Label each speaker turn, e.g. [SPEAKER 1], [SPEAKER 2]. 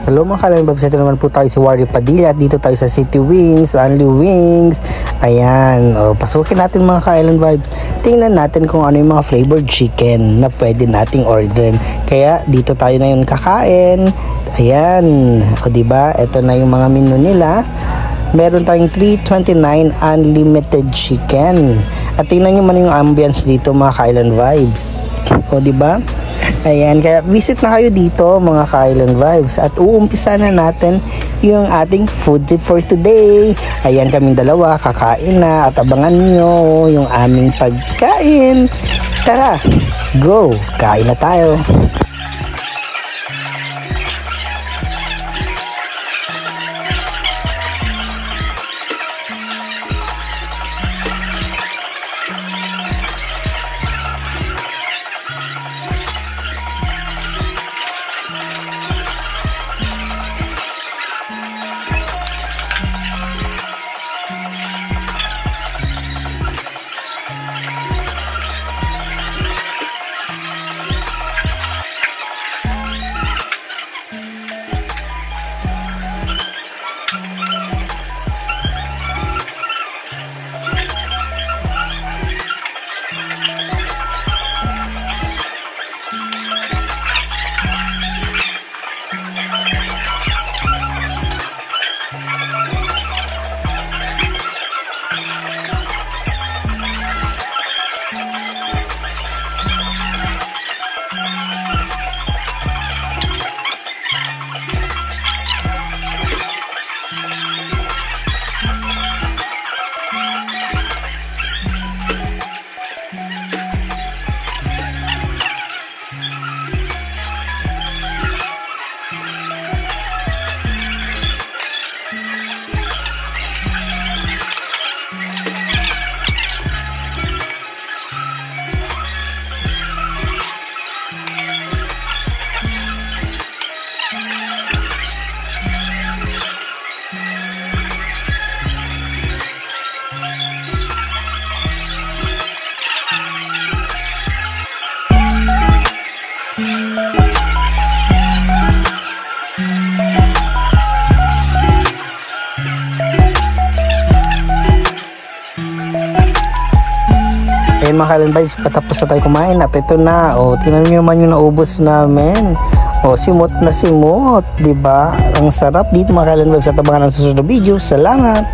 [SPEAKER 1] Hello mga Kailan Vibes, ito naman po tayo si Warrior Padilla at dito tayo sa City Wings, Only Wings. Ayan, pasukin natin mga Kailan Vibes. Tingnan natin kung ano yung mga flavored chicken na pwede nating orderin. Kaya dito tayo na yung kakain. Ayan, diba? Ito na yung mga menu nila. Meron tayong 329 unlimited chicken. At tingnan nyo man yung ambience dito mga Kailan Vibes. Diba? Ayan, kaya visit na kayo dito mga Kailan Vibes at uumpisa na natin yung ating food trip for today. Ayan, kaming dalawa kakain na at abangan nyo yung aming pagkain. Tara, go! Kain na tayo! Ayan mga Kailan Vibes, patapos na tayo kumain at ito na, tingnan nyo naman yung naubos namin. Simot na simot, diba? Ang sarap dito mga Kailan Vibes at abangan ang susunod na video. Salamat!